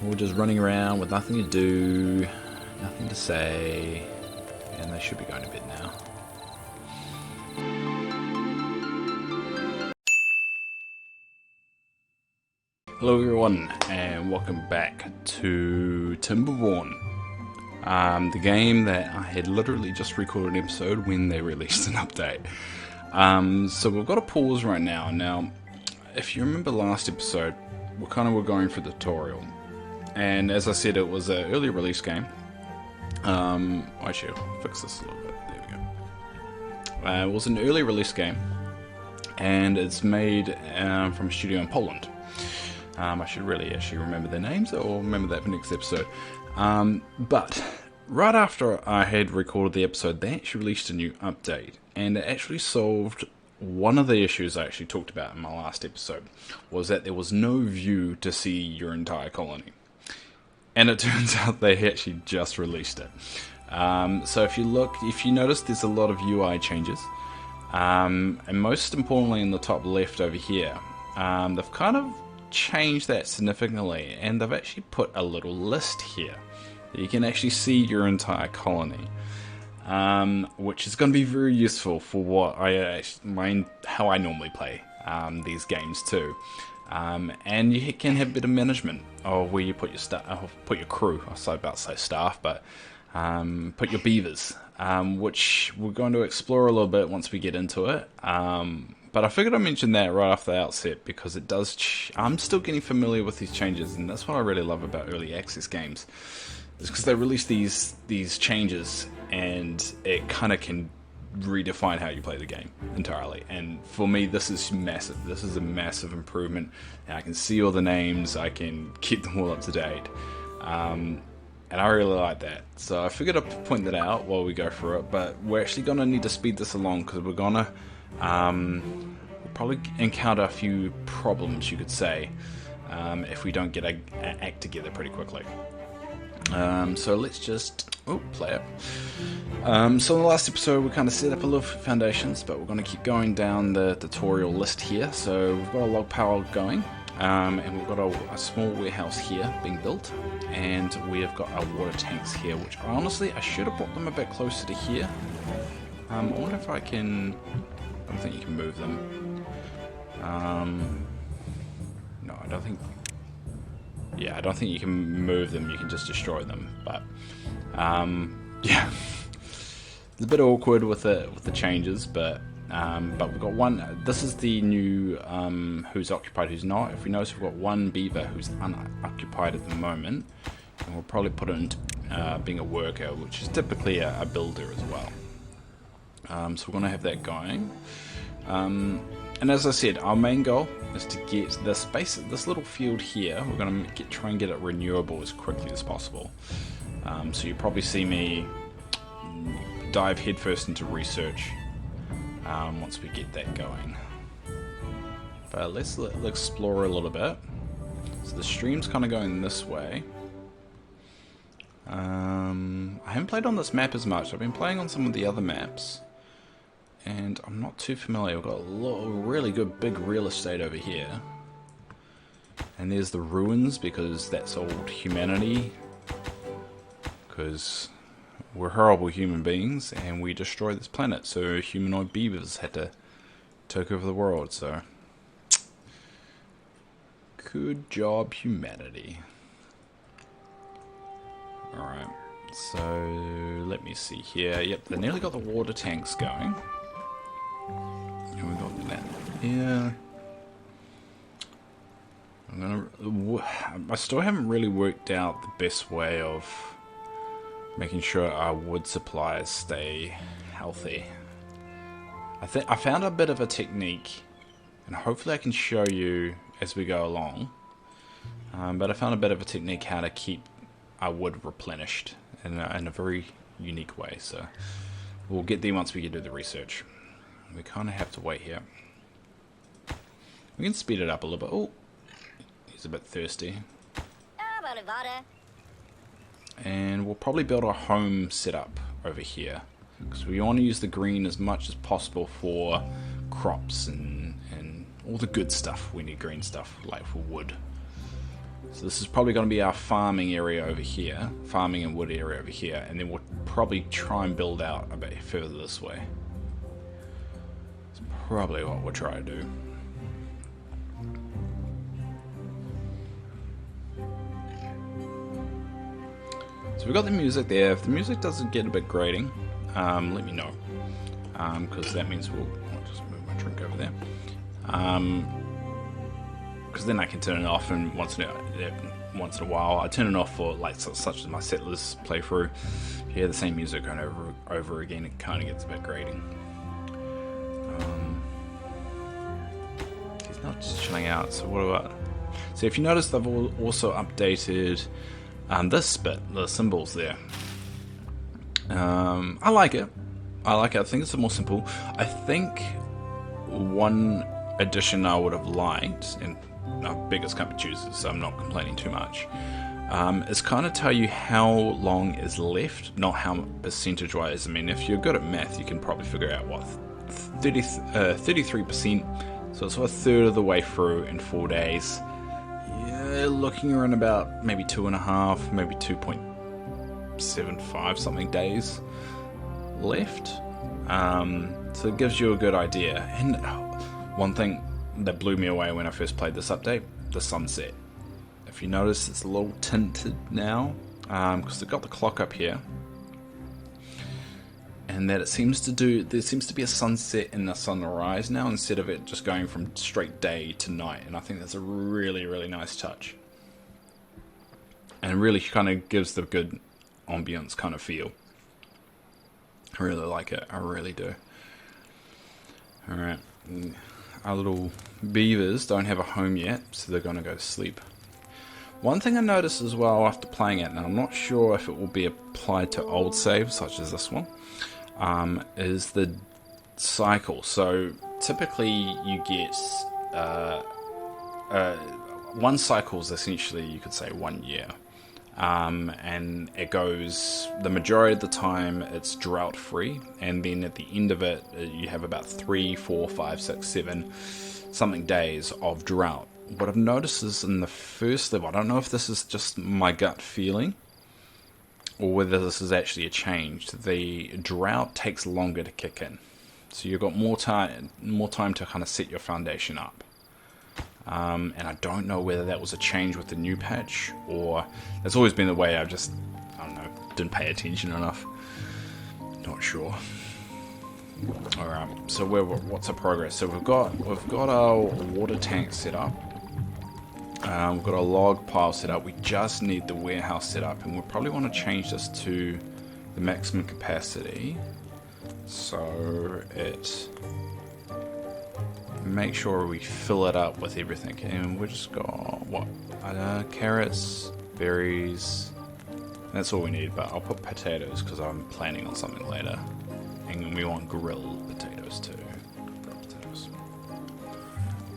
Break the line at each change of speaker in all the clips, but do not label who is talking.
all just running around with nothing to do, nothing to say, and they should be going to bed now. Hello everyone, and welcome back to Timberborn. The game that I had literally just recorded an episode when they released an update. So we've got a pause right now. Now, if you remember last episode, we were going for the tutorial. And as I said, it was an early release game. Actually, I'll fix this a little bit. There we go. It was an early release game. And it's made from a studio in Poland. I should really actually remember their names, or remember that for next episode. But right after I had recorded the episode, they actually released a new update, and it actually solved one of the issues I actually talked about in my last episode, was that there was no view to see your entire colony. And it turns out they actually just released it. So if you notice, there's a lot of UI changes, and most importantly in the top left over here, they've kind of changed that significantly, and they've actually put a little list here. You can actually see your entire colony, which is going to be very useful for what how I normally play these games too. And you can have a bit of management of where you put your crew. I was about to say staff, but put your beavers, which we're going to explore a little bit once we get into it. But I figured I'd mention that right off the outset because it does. I'm still getting familiar with these changes, and that's what I really love about early access games. It's because they release these changes, and it kind of can redefine how you play the game entirely. And for me, this is massive. This is a massive improvement. And I can see all the names. I can keep them all up to date. And I really like that. So I figured I'd point that out while we go through it. But we're actually going to need to speed this along because we're going to we'll probably encounter a few problems, you could say, if we don't get our act together pretty quickly. So let's just play it. So in the last episode we kind of set up a little foundations, but we're going to keep going down the tutorial list here. So we've got a log pile going, and we've got a small warehouse here being built, and we've got our water tanks here, which honestly I should have brought them a bit closer to here. I wonder if I can. I don't think you can move them. No, I don't think. Yeah, I don't think you can move them. You can just destroy them. But yeah, it's a bit awkward with the changes. But we've got one. This is the new who's occupied, who's not. If we notice, we've got one beaver who's unoccupied at the moment, and we'll probably put it into being a worker, which is typically a builder as well. So we're going to have that going. And as I said, our main goal is to get this little field here. We're going to try and get it renewable as quickly as possible. So you probably see me dive headfirst into research once we get that going. But let's explore a little bit. So the stream's kind of going this way. I haven't played on this map as much. I've been playing on some of the other maps, and I'm not too familiar. We've got a lot of really good big real estate over here. And there's the ruins, because that's old humanity. Because we're horrible human beings, and we destroy this planet. So humanoid beavers had to take over the world. So good job, humanity. Alright, so let me see here. Yep, they nearly got the water tanks going. And we got that here. I still haven't really worked out the best way of making sure our wood supplies stay healthy. I found a bit of a technique, and hopefully I can show you as we go along. But I found a bit of a technique how to keep our wood replenished in a very unique way. So we'll get there once we get to the research. We kind of have to wait here. We can speed it up a little bit. Oh, he's a bit thirsty. And we'll probably build our home setup over here, because we want to use the green as much as possible for crops and all the good stuff. We need green stuff, like for wood. So this is probably going to be our farming area over here, farming and wood area over here, and then we'll probably try and build out a bit further this way. It's probably what we'll try to do. So we've got the music there. If the music doesn't get a bit grating, let me know, because that means I'll just move my drink over there. Because then I can turn it off, and once in a while I turn it off for like such as my Settlers playthrough. If you hear the same music going over again, it kind of gets a bit grating. He's not just chilling out. So what about? So if you notice, they've also updated this bit, the symbols there. I like it. I think it's more simple. I think one addition I would have liked, and beggars can't be choosers, so I'm not complaining too much, is kind of tell you how long is left, not how percentage wise. I mean, if you're good at math, you can probably figure out what 33%, so it's a third of the way through in 4 days. Yeah, looking around about maybe 2.5, maybe 2.75 something days left. So it gives you a good idea. And one thing that blew me away when I first played this update, the sunset. If you notice, it's a little tinted now, because they've got the clock up here, and that there seems to be a sunset and a sunrise now, instead of it just going from straight day to night. And I think that's a really, really nice touch, and really kind of gives the good ambience kind of feel. I really like it, I really do. Alright, our little beavers don't have a home yet, so they're going to go to sleep. One thing I noticed as well after playing it, and I'm not sure if it will be applied to old saves such as this one, is the cycle. So typically you get one cycle is essentially, you could say, 1 year. And it goes, the majority of the time it's drought free, and then at the end of it you have about 3, 4, 5, 6, 7 something days of drought. What I've noticed is in the first level, I don't know if this is just my gut feeling or whether this is actually a change, the drought takes longer to kick in, so you've got more time to kind of set your foundation up. And I don't know whether that was a change with the new patch, or that's always been the way. I don't know, didn't pay attention enough. Not sure. Alright, so what's our progress? So we've got our water tank set up. We've got a log pile set up. We just need the warehouse set up, and we'll probably want to change this to the maximum capacity, so it make sure we fill it up with everything. And we just got what, carrots, berries, that's all we need. But I'll put potatoes because I'm planning on something later, and we want grilled potatoes too. Grilled potatoes,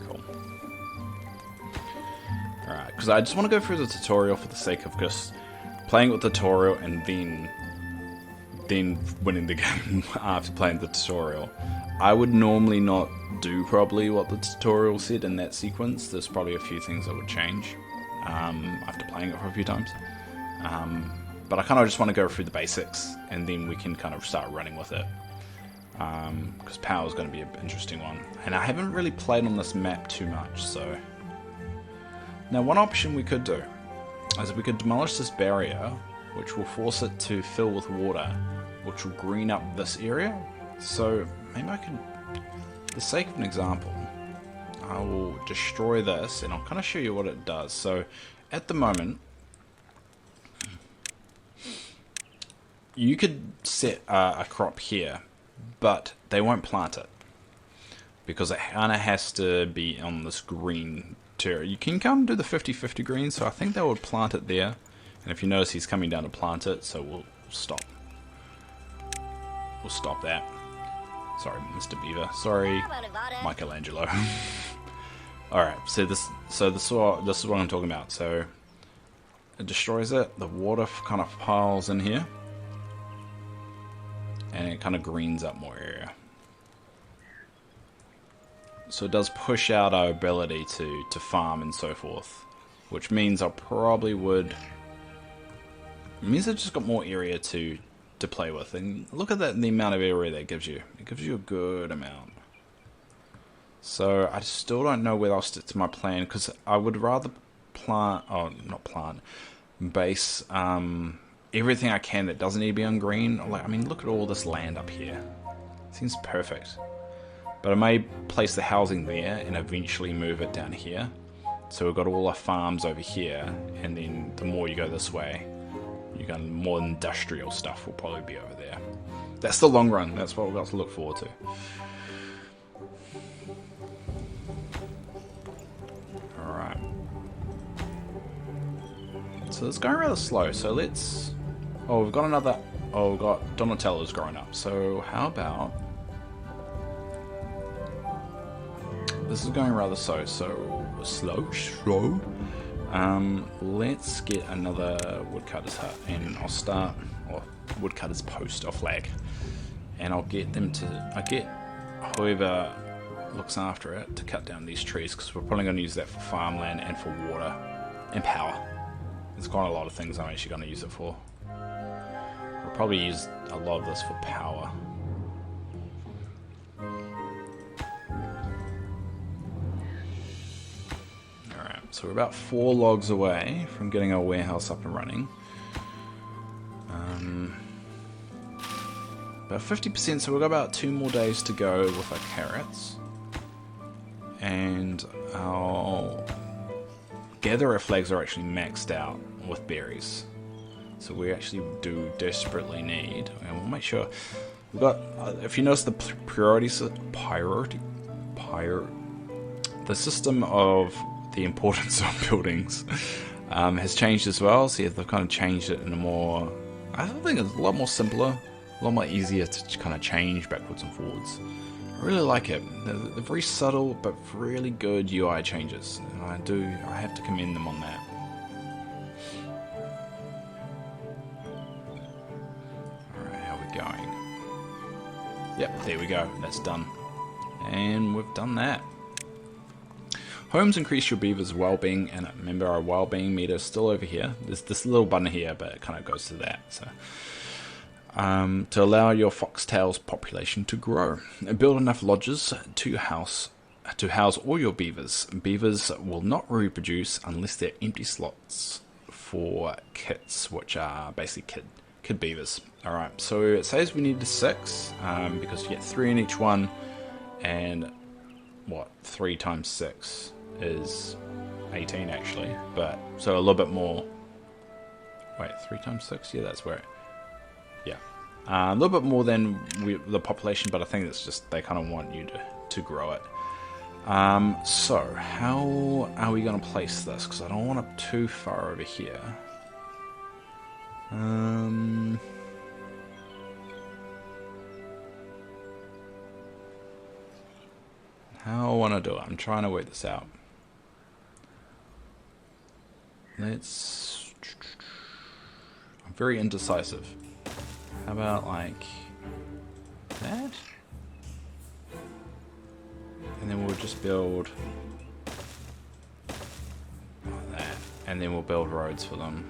cool. Alright, because I just want to go through the tutorial for the sake of just playing with the tutorial and then winning the game after playing the tutorial. I would normally not do probably what the tutorial said in that sequence. There's probably a few things that would change after playing it for a few times. But I kind of just want to go through the basics, and then we can kind of start running with it. Because power is going to be an interesting one. And I haven't really played on this map too much, so... Now, one option we could do is we could demolish this barrier, which will force it to fill with water, which will green up this area. So maybe I could, for the sake of an example, I will destroy this, and I'll kind of show you what it does. So at the moment, you could set a crop here, but they won't plant it because it kind of has to be on this green terrain. You can come do the 50-50 green, so I think they would plant it there. And if you notice, he's coming down to plant it, so we'll stop. We'll stop that. Sorry, Mr. Beaver. Sorry, Michelangelo. Alright, so this is what I'm talking about. So it destroys it, the water kind of piles in here, and it kind of greens up more area. So it does push out our ability to farm and so forth. which means I probably would. It means I've just got more area to play with, and look at that, the amount of area that gives you. It gives you a good amount. So I still don't know whether I'll stick to my plan, because I would rather base everything I can that doesn't need to be on green. Like, I mean, look at all this land up here. Seems perfect. But I may place the housing there and eventually move it down here. So we've got all our farms over here, and then the more you go this way, you got more industrial stuff will probably be over there. That's the long run. That's what we've got to look forward to. Alright. So it's going rather slow. So let's... Oh, we've got another... Oh, we've got Donatello's growing up. So how about... This is going rather slow. Slow. Let's get another woodcutter's hut, and I'll start, or woodcutter's post or flag, and I'll get them to, I get whoever looks after it to cut down these trees, because we're probably going to use that for farmland and for water and power. There's quite a lot of things I'm actually going to use it for. We'll probably use a lot of this for power. So we're about 4 logs away from getting our warehouse up and running. About 50%, so we've got about 2 more days to go with our carrots. And our gatherer flags are actually maxed out with berries. So we actually do desperately need, and we'll make sure we've got, if you notice the the system of the importance of buildings has changed as well. So yeah, they've kind of changed it in a more, I think it's a lot more simpler, a lot more easier to kind of change backwards and forwards. I really like it. They're very subtle but really good UI changes, and I have to commend them on that. Alright, how are we going? Yep, there we go, that's done. And we've done that. Homes increase your beaver's well-being, and remember our well-being meter is still over here. There's this little button here, but it kind of goes to that. So, to allow your foxtail's population to grow, build enough lodges to house all your beavers. Beavers will not reproduce unless they're empty slots for kits, which are basically kid beavers. All right, so it says we need 6 because you get 3 in each one, and what 3 times 6 is 18 actually, but so a little bit more. Wait, 3 times 6? Yeah, that's where. Yeah, a little bit more than the population, but I think it's just they kind of want you to grow it. So how are we going to place this? Because I don't want it too far over here. How I want to do it? I'm trying to work this out. I'm very indecisive. How about like that? And then we'll just build like that. And then we'll build roads for them.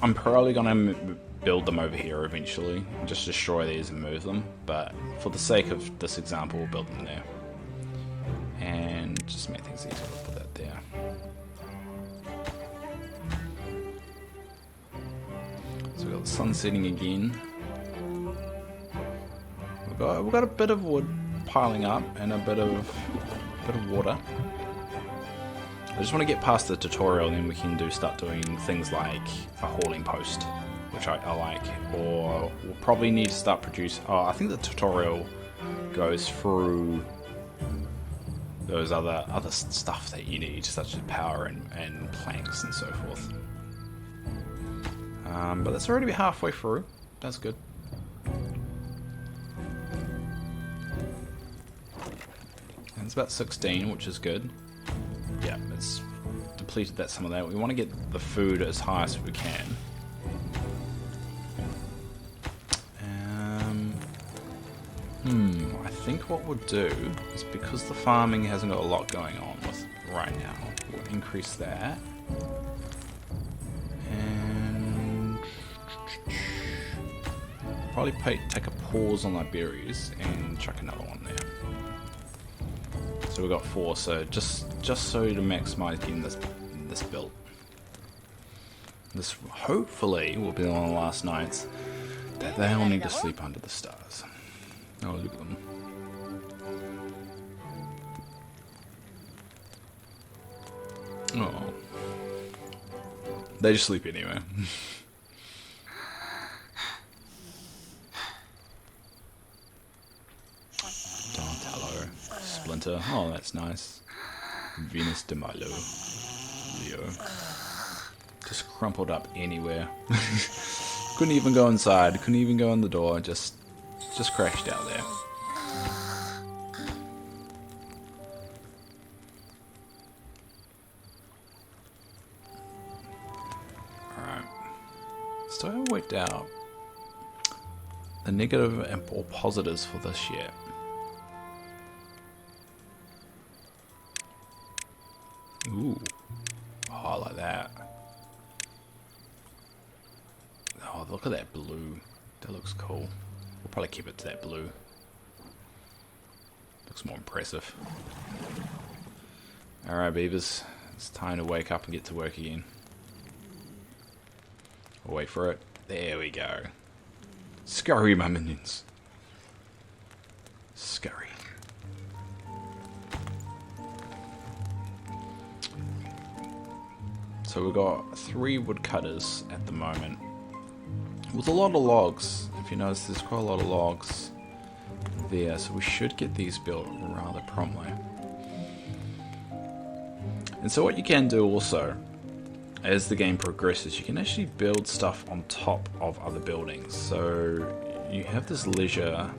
I'm probably going to build them over here eventually. Just destroy these and move them. But for the sake of this example, we'll build them there. And just make things easier, we'll put that there. So we've got the sun setting again. We've got a bit of wood piling up and a bit of water. I just want to get past the tutorial, and then we can start doing things like a hauling post, which I like. Or we'll probably need to start producing. Oh, I think the tutorial goes through those other stuff that you need, such as power and planks and so forth. But that's already halfway through. That's good. And it's about 16, which is good. Yeah, it's depleted some of that. We want to get the food as high as we can. I think what we'll do is, because the farming hasn't got a lot going on with right now, we'll increase that. And probably take a pause on our berries and chuck another one there. So we've got 4, so just so to maximize getting this built. This hopefully will be one of the last nights that they all need to sleep under the stars. Oh, look at them. Oh. They just sleep anyway. Donatello. Splinter. Oh, that's nice. Venus de Milo. Leo. Just crumpled up anywhere. Couldn't even go inside. Couldn't even go in the door. Just crashed out there. Alright. So I worked out the negative or positives for this yet. Ooh. Oh, I like that. Oh, look at that blue. That looks cool. We'll probably keep it to that blue. Looks more impressive. Alright, beavers. It's time to wake up and get to work again. We'll wait for it. There we go. Scurry, my minions. Scurry. So we've got 3 woodcutters at the moment. With a lot of logs. If you notice, there's quite a lot of logs there, so we should get these built rather promptly. And so what you can do also, as the game progresses, you can actually build stuff on top of other buildings. So you have this leisure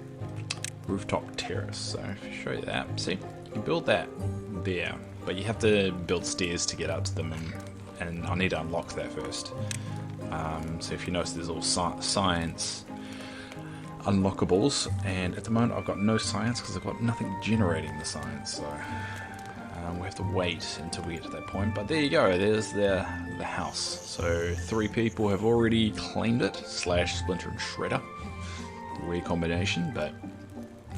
rooftop terrace. So if I show you that, see, you can build that there, but you have to build stairs to get up to them, and I need to unlock that first. So if you notice, there's all science unlockables, and at the moment I've got no science because I've got nothing generating the science, so we have to wait until we get to that point. But there you go, there's the house. So 3 people have already claimed it, / Splinter and Shredder. Weird combination, but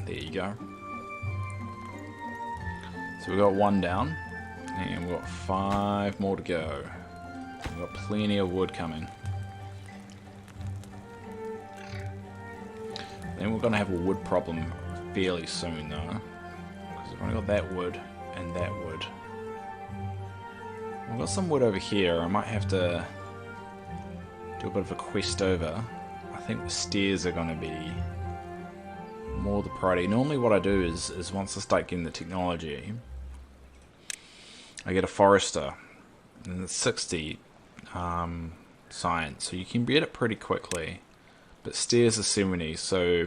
there you go. So we've got 1 down, and we've got 5 more to go. We've got plenty of wood coming. Then we're going to have a wood problem fairly soon though, because we've only got that wood and that wood. We've got some wood over here. I might have to do a bit of a quest over. I think the stairs are going to be more the priority. Normally what I do is once I start getting the technology, I get a forester, and it's 60 science, so you can get it pretty quickly. But stairs are 70, so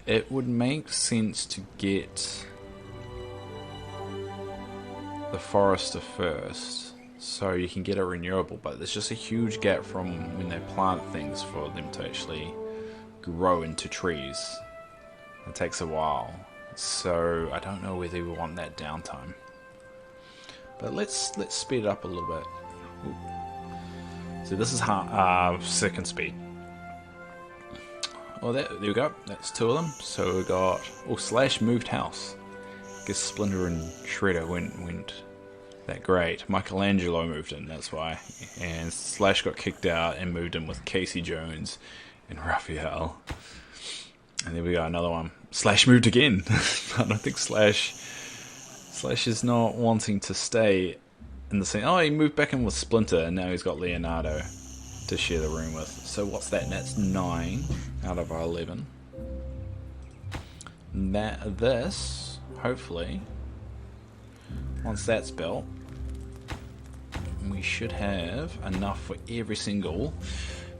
it would make sense to get the forester first, so you can get it renewable. But there's just a huge gap from when they plant things for them to actually grow into trees. It takes a while, so I don't know whether we want that downtime. But let's speed it up a little bit. Ooh. So this is second speed. Oh, there we go. That's 2 of them. So we got / moved house. Guess Splinter and Shredder went that great. Michelangelo moved in, that's why. And / got kicked out and moved in with Casey Jones and Raphael. And there we go, another one. / moved again. I don't think / is not wanting to stay in the same. Oh, he moved back in with Splinter, and now he's got Leonardo to share the room with. So what's that? That's 9 out of our 11. This, hopefully, once that's built, we should have enough for every single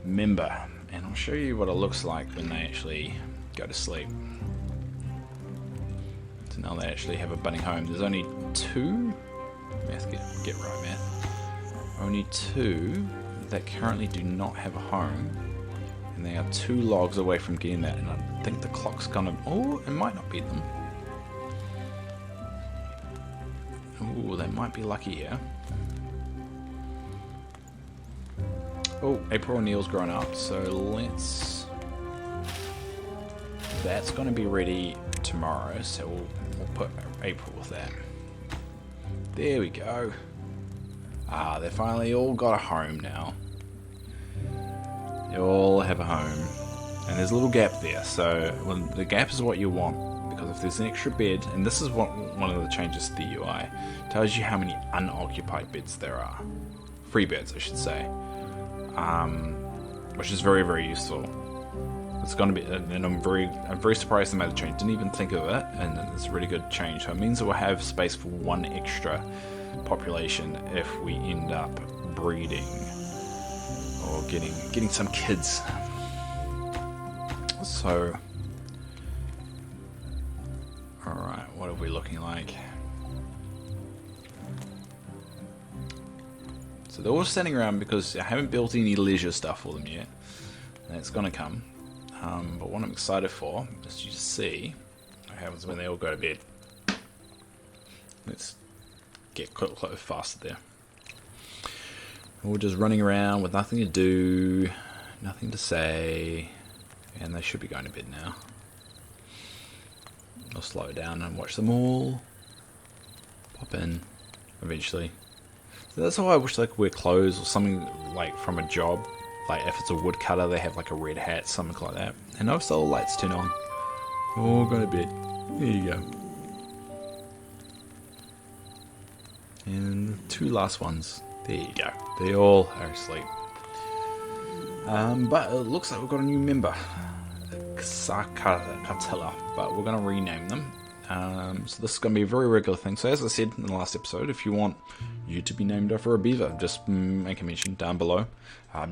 member. And I'll show you what it looks like when they actually go to sleep. So now they actually have a budding home. There's only 2. Math, get right, math. Only 2 that currently do not have a home, And they are 2 logs away from getting that, and I think the clock's gonna... Oh, it might not beat them. Oh, they might be lucky here. Oh, April O'Neil's grown up, so let's... That's gonna be ready tomorrow, so we'll put April with that. There we go. Ah, they finally all got a home now. They all have a home. And there's a little gap there, so well, the gap is what you want, because if there's an extra bed, and this is what one of the changes to the UI, tells you how many unoccupied beds there are. Free beds, I should say. Which is very, very useful. It's going to be, and I'm very surprised they made the change. Didn't even think of it, and it's a really good change. So it means that we'll have space for 1 extra population if we end up breeding or getting some kids. So, all right, what are we looking like? So they're all standing around because I haven't built any leisure stuff for them yet, and it's going to come. But what I'm excited for is you see what happens when they all go to bed. Let's get close faster there. We're just running around with nothing to do, nothing to say, and they should be going to bed now. I'll slow down and watch them all pop in eventually. So that's why I wish they could wear clothes or something like from a job. Like if it's a woodcutter, they have like a red hat, something like that. And notice the lights turn on. All go to bed. There you go. And the 2 last ones. There you go. They all are asleep. But it looks like we've got a new member. Cartella. But we're going to rename them. So this is going to be a very regular thing. So as I said in the last episode, if you want you to be named after a beaver, just make a mention down below.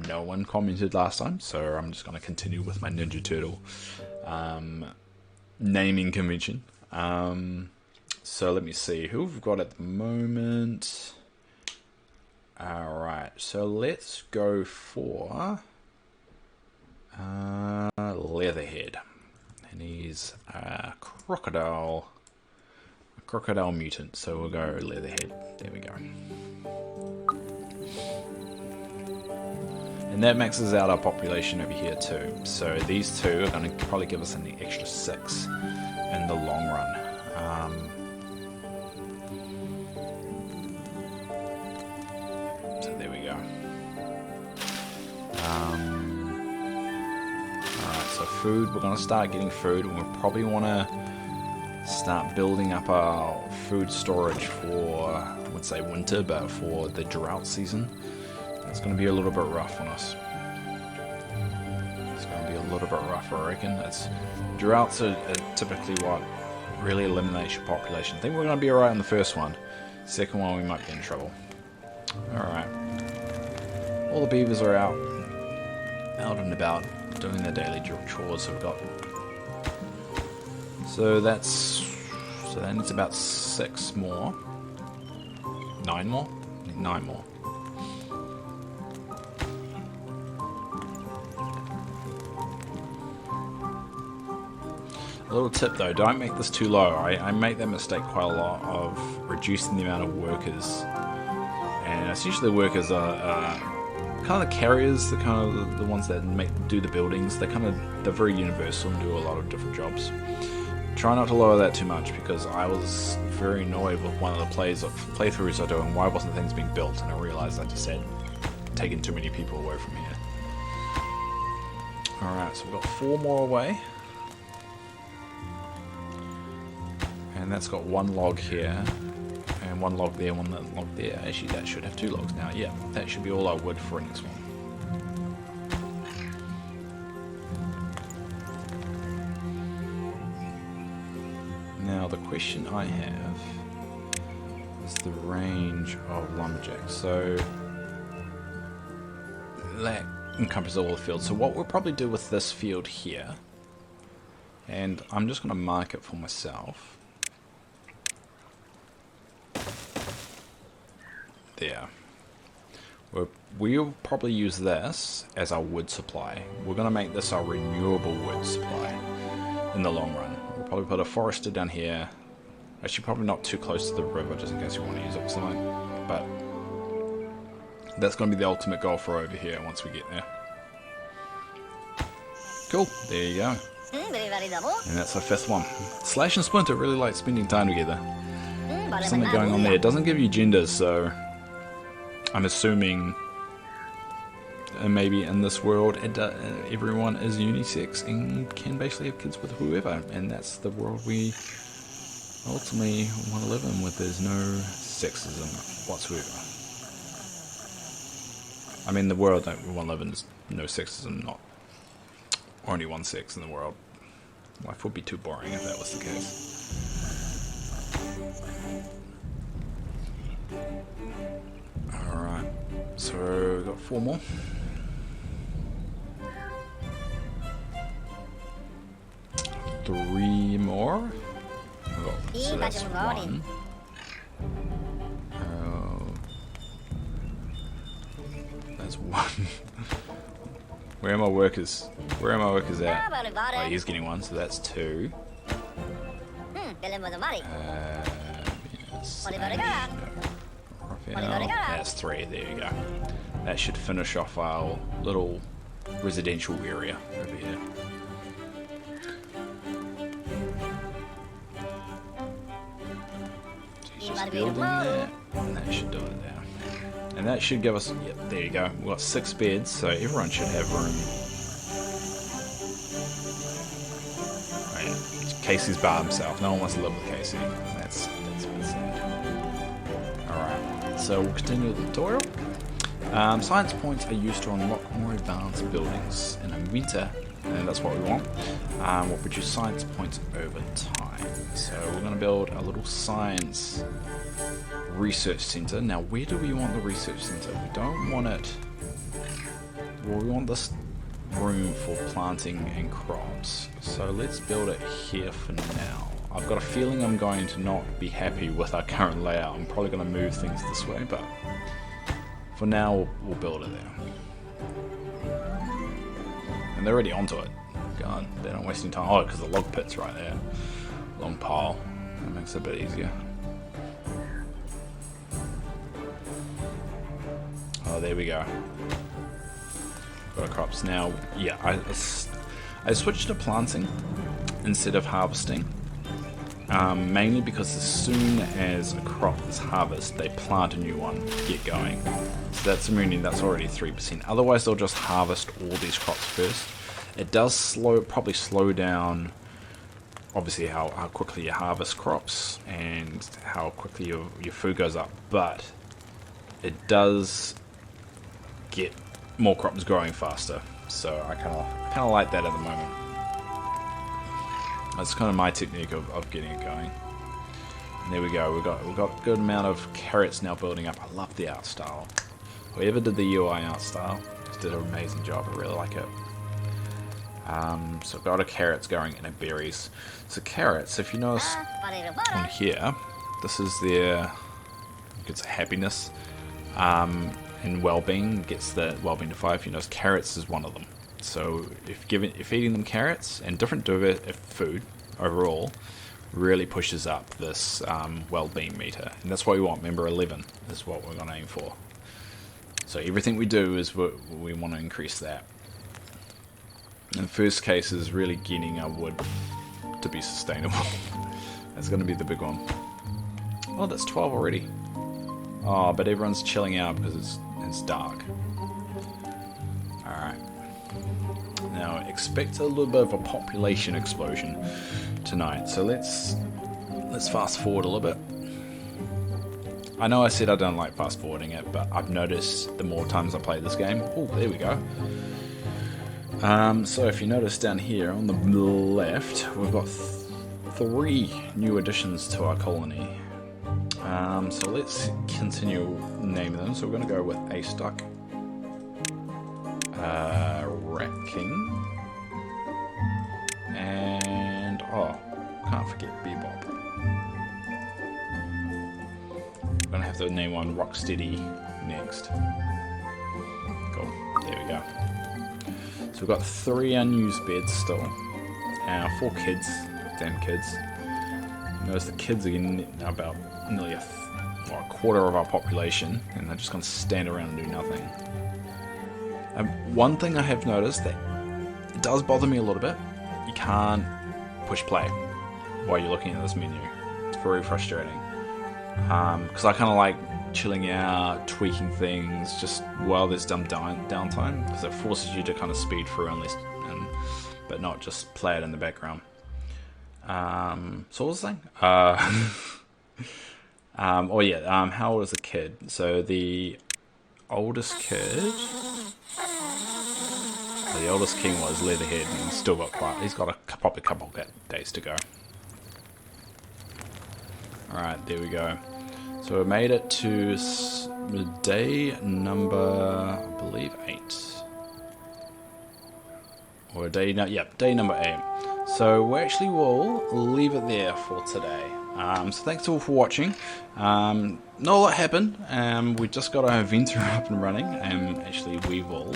No one commented last time, so I'm just going to continue with my Ninja Turtle naming convention. So let me see who we've got at the moment. Alright, so let's go for Leatherhead. And he's a crocodile mutant, so we'll go Leatherhead. There we go. And that maxes out our population over here too. So these 2 are going to probably give us an extra 6 in the long run. So there we go. Alright, so food, we're going to start getting food, and we'll probably want to start building up our food storage for, I would say winter, but for the drought season. It's going to be a little bit rough on us. It's going to be a little bit rough, I reckon. Droughts are typically what really eliminates your population. I think we're going to be alright on the first one. Second one, we might get in trouble. Alright. All the beavers are out and about, doing their daily chores. So we've got... So that needs about 6 more. 9 more? 9 more. A little tip though, don't make this too low. I make that mistake quite a lot of reducing the amount of workers. And it's usually the workers are kind of the carriers, the kind of the ones that do the buildings. They're very universal and do a lot of different jobs. Try not to lower that too much, because I was very annoyed with one of the playthroughs I do, and why wasn't things being built, and I realised I just had taken too many people away from here. Alright, so we've got 4 more away. And that's got 1 log here, and 1 log there, 1 log there. Actually, that should have 2 logs now. Yeah, that should be all our wood for next one. Now, the question I have is the range of lumberjacks. So, that encompasses all the fields. So what we'll probably do with this field here, and I'm just going to mark it for myself. There. We'll probably use this as our wood supply. We're going to make this our renewable wood supply in the long run. We'll probably put a forester down here. Actually, probably not too close to the river, just in case we want to use it for something. But that's going to be the ultimate goal for over here once we get there. Cool, there you go. And that's our 5th one. Slash and Splinter really like spending time together. Something going on there. It doesn't give you genders, so I'm assuming maybe in this world everyone is unisex and can basically have kids with whoever, and that's the world we ultimately want to live in, with there's no sexism whatsoever. I mean, the world that we want to live in is no sexism, not only one sex in the world. Life would be too boring if that was the case. Alright, so we've got 4 more. Three more. So that's 1. That's 1. Where are my workers? Where are my workers at? Oh, he's getting 1, so that's 2. That's 3. There you go. That should finish off our little residential area over here. Building that, and that should do it there. And that should give us, yep, there you go. We've got 6 beds, so everyone should have room. Right. Casey's by himself. No one wants to live with Casey. That's a bit sad. Alright, so we'll continue the tutorial. Science points are used to unlock more advanced buildings in a winter, and that's what we want. We'll produce science points over time. So we're going to build a little science research center. Now, where do we want the research center? We don't want it... Well, we want this room for planting and crops. So let's build it here for now. I've got a feeling I'm going to not be happy with our current layout. I'm probably going to move things this way, but for now, we'll build it there. And they're already onto it. God, they're not wasting time. Oh, because the log pit's right there. Long pile. That makes it a bit easier. Oh, there we go. Got our crops now. Yeah, I switched to planting instead of harvesting. Mainly because as soon as a crop is harvested, they plant a new one to get going. So that's meaning that's already 3%. Otherwise, they'll just harvest all these crops first. It does probably slow down, obviously, how quickly you harvest crops and how quickly your food goes up, but it does get more crops growing faster. So I kind of like that at the moment. That's kind of my technique of getting it going. And there we go. We've got a good amount of carrots now building up. I love the art style. Whoever did the UI art style just did an amazing job. I really like it. So I've got our carrots going and our berries. So carrots, if you notice on here, this is their, gets happiness and well-being, gets the well-being to 5. You notice carrots is one of them. So if feeding them carrots and different food overall, really pushes up this well-being meter, and that's what we want. Remember, 11 is what we're going to aim for. So everything we do is we want to increase that. And the first case is really getting our wood to be sustainable. That's going to be the big one. Oh, that's 12 already. Oh, but everyone's chilling out because it's dark. Alright. Now, expect a little bit of a population explosion tonight. So let's fast forward a little bit. I know I said I don't like fast forwarding it, but I've noticed the more times I play this game... Oh, there we go. So if you notice down here on the left, we've got 3 new additions to our colony. So let's continue naming them. So we're going to go with A Stuck, Rat King, and can't forget Bebop. We're going to have to name one Rocksteady next. Cool. There we go. So we've got 3 unused beds still. 4 kids. Damn kids. Notice the kids are getting about nearly a quarter of our population, and they're just going to stand around and do nothing. One thing I have noticed that it does bother me a little bit, you can't push play while you're looking at this menu. It's very frustrating. Because I kind of like chilling out, tweaking things, just while there's dumb downtime, because it forces you to kind of speed through but not just play it in the background. So what was I saying? Oh yeah, how old is the kid? So the oldest kid... The oldest king was Leatherhead, and he's still got he's got probably a couple days to go. Alright, there we go. So we made it to day number, I believe, 8. Or day number 8. So we actually will leave it there for today. So thanks all for watching. Not a lot happened. We just got our inventory up and running, and actually we will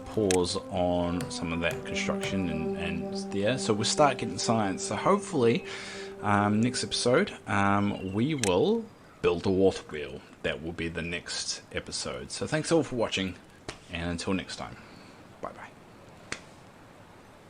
pause on some of that construction and there. So we'll start getting science. So hopefully, next episode, we will build a water wheel. That will be the next episode. So thanks all for watching, and until next time, bye bye.